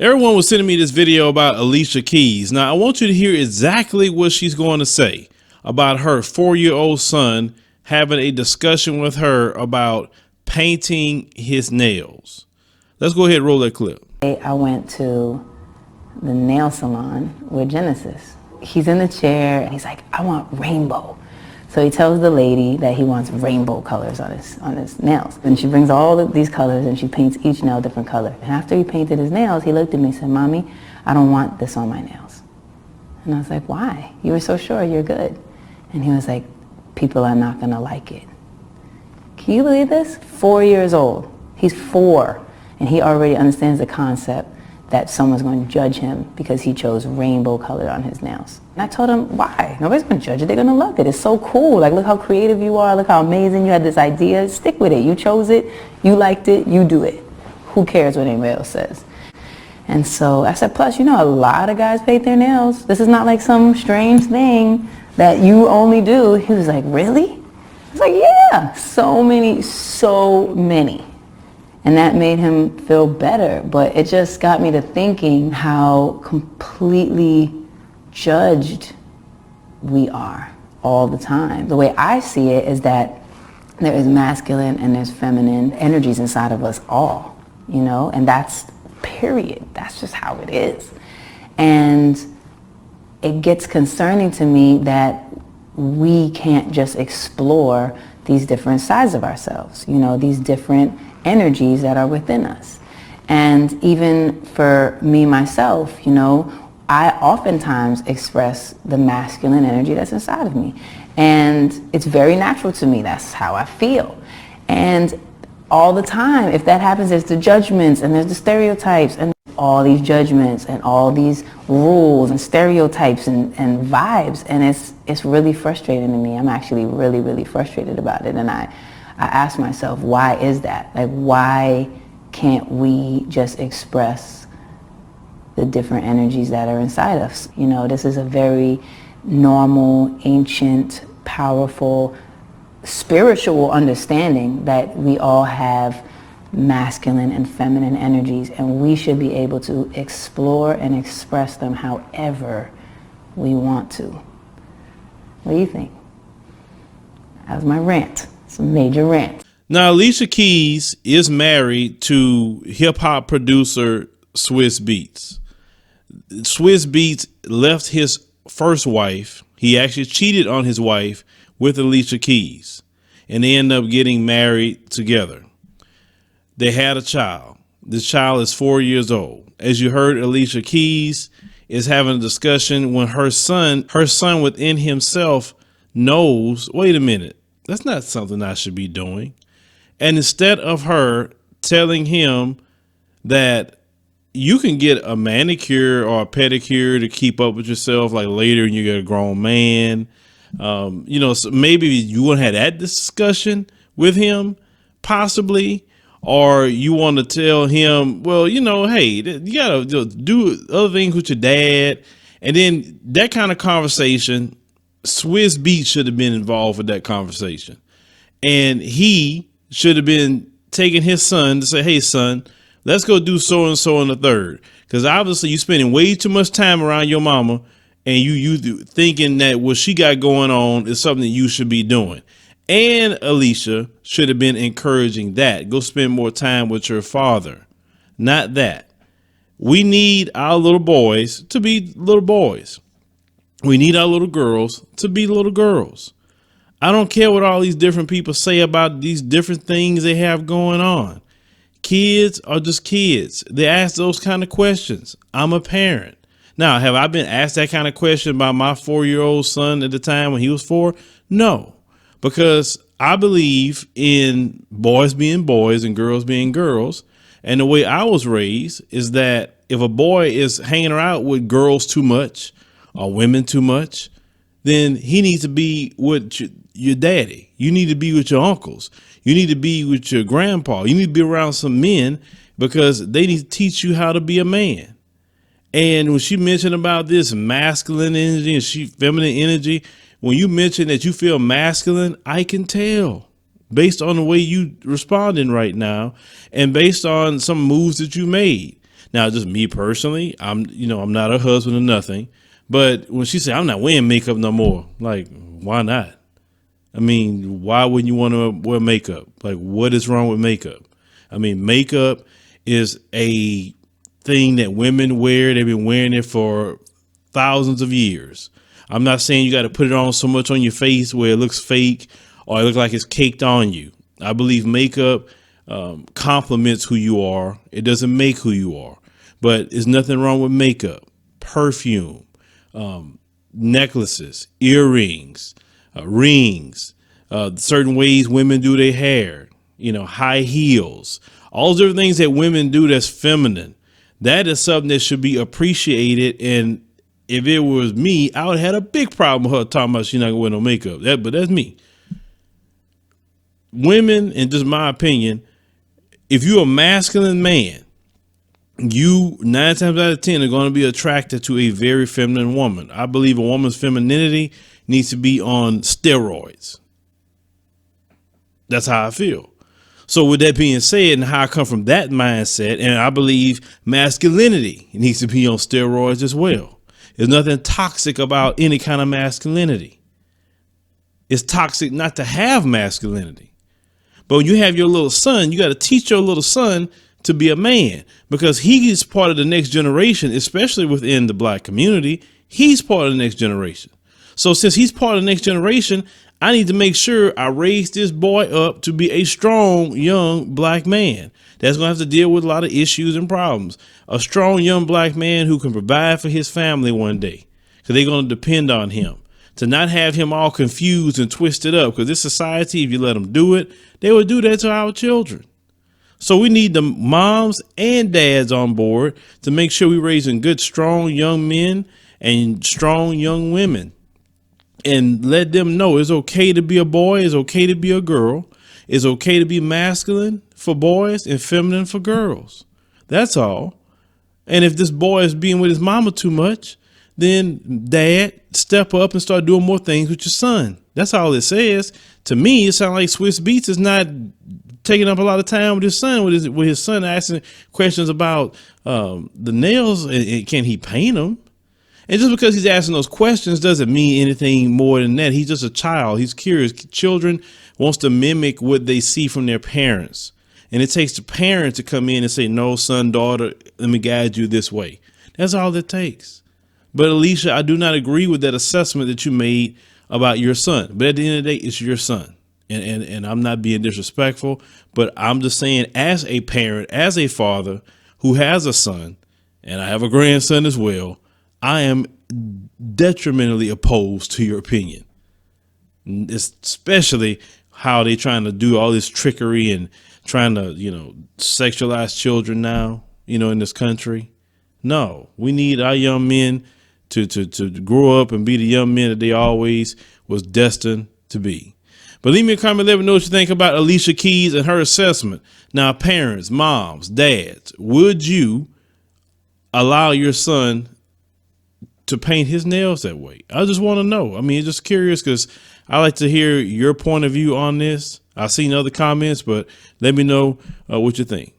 Everyone was sending me this video about Alicia Keys. Now, I want you to hear exactly what she's going to say about her 4-year-old son having a discussion with her about painting his nails. Let's go ahead and roll that clip. I went to the nail salon with Genesis. He's in the chair and he's like, I want rainbow. So he tells the lady that he wants rainbow colors on his nails. And she brings all of these colors and she paints each nail a different color. And after he painted his nails, he looked at me and said, Mommy, I don't want this on my nails. And I was like, why? You were so sure you're good. And he was like, people are not gonna like it. Can you believe this? 4 years old. He's 4 and he already understands the concept that someone's going to judge him because he chose rainbow color on his nails. And I told him, why? Nobody's going to judge it. They're going to love it. It's so cool. Like, look how creative you are. Look how amazing you had this idea. Stick with it. You chose it. You liked it. You do it. Who cares what anybody else says? And so I said, plus, you know, a lot of guys paint their nails. This is not like some strange thing that you only do. He was like, really? I was like, yeah, so many. And that made him feel better. But it just got me to thinking how completely judged we are all the time. The way I see it is that there is masculine and there's feminine energies inside of us all, you know, and that's period. That's just how it is. And it gets concerning to me that we can't just explore these different sides of ourselves, you know, these different energies that are within us. And even for me myself, you know, I oftentimes express the masculine energy that's inside of me. And it's very natural to me. That's how I feel. And all the time, if that happens, there's the judgments and there's the stereotypes and all these judgments and all these rules and stereotypes and vibes. And it's really frustrating to me. I'm actually really frustrated about it. And I ask myself, why is that? Like, why can't we just express the different energies that are inside us? You know, this is a very normal, ancient, powerful, spiritual understanding that we all have masculine and feminine energies, and we should be able to explore and express them however we want to. What do you think? That was my rant. It's a major rant. Now, Alicia Keys is married to hip-hop producer Swizz Beatz. Swizz Beatz left his first wife. He actually cheated on his wife with Alicia Keys, and they ended up getting married together. They had a child. This child is 4 years old. As you heard, Alicia Keys is having a discussion when her son within himself knows, wait a minute, that's not something I should be doing. And instead of her telling him that you can get a manicure or a pedicure to keep up with yourself, like later when you get a grown man, you know, so maybe you want to have that discussion with him, possibly, or you want to tell him, well, you know, hey, you got to do other things with your dad. And then that kind of conversation, Swizz Beatz should have been involved with that conversation. And he should have been taking his son to say, hey, son, let's go do so and so in the third. Because obviously you're spending way too much time around your mama and you thinking that what she got going on is something that you should be doing. And Alicia should have been encouraging that. Go spend more time with your father. Not that. We need our little boys to be little boys. We need our little girls to be little girls. I don't care what all these different people say about these different things they have going on. Kids are just kids. They ask those kind of questions. I'm a parent. Now, have I been asked that kind of question by my 4-year-old son at the time when he was 4? No, because I believe in boys being boys and girls being girls. And the way I was raised is that if a boy is hanging around with girls too much or women too much, then he needs to be with your daddy. You need to be with your uncles. You need to be with your grandpa. You need to be around some men because they need to teach you how to be a man. And when she mentioned about this masculine energy and feminine energy, when you mention that you feel masculine, I can tell based on the way you responding right now and based on some moves that you made. Now, just me personally, I'm not her husband or nothing. But when she said, I'm not wearing makeup no more, like, why not? I mean, why wouldn't you want to wear makeup? Like, what is wrong with makeup? I mean, makeup is a thing that women wear. They've been wearing it for thousands of years. I'm not saying you got to put it on so much on your face where it looks fake or it looks like it's caked on you. I believe makeup complements who you are. It doesn't make who you are. But there's nothing wrong with makeup, perfume, necklaces, earrings, rings, certain ways women do their hair, high heels, all those different things that women do that's feminine. That is something that should be appreciated. And if it was me, I would have had a big problem with her talking about she's not gonna wear no makeup. But that's me. Women, in just my opinion, if you're a masculine man, you 9 times out of 10 are going to be attracted to a very feminine woman. I believe a woman's femininity needs to be on steroids. That's how I feel. So with that being said, and how I come from that mindset, and I believe masculinity needs to be on steroids as well. There's nothing toxic about any kind of masculinity. It's toxic not to have masculinity. But when you have your little son, you got to teach your little son to be a man, because he is part of the next generation, especially within the black community. He's part of the next generation. So since he's part of the next generation, I need to make sure I raise this boy up to be a strong, young black man that's going to have to deal with a lot of issues and problems. A strong, young black man who can provide for his family one day, because they're going to depend on him. To not have him all confused and twisted up, because this society, if you let them do it, they will do that to our children. So we need the moms and dads on board to make sure we're raising good, strong young men and strong young women, and let them know it's okay to be a boy. It's okay to be a girl. It's okay to be masculine for boys and feminine for girls. That's all. And if this boy is being with his mama too much, then dad, step up and start doing more things with your son. That's all it says. To me, it sounds like Swiss Beats is not taking up a lot of time with his son, with his son asking questions about the nails and can he paint them? And just because he's asking those questions doesn't mean anything more than that. He's just a child. He's curious. Children wants to mimic what they see from their parents. And it takes the parent to come in and say, no, son, daughter, let me guide you this way. That's all it takes. But Alicia, I do not agree with that assessment that you made about your son. But at the end of the day, it's your son. And I'm not being disrespectful, but I'm just saying, as a parent, as a father who has a son, and I have a grandson as well, I am detrimentally opposed to your opinion, especially how they trying to do all this trickery and trying to, sexualize children now, in this country. No, we need our young men to grow up and be the young men that they always was destined to be. But leave me a comment, let me know what you think about Alicia Keys and her assessment. Now, parents, moms, dads, would you allow your son to paint his nails that way? I just want to know. I mean, just curious, because I like to hear your point of view on this. I've seen other comments, but let me know what you think.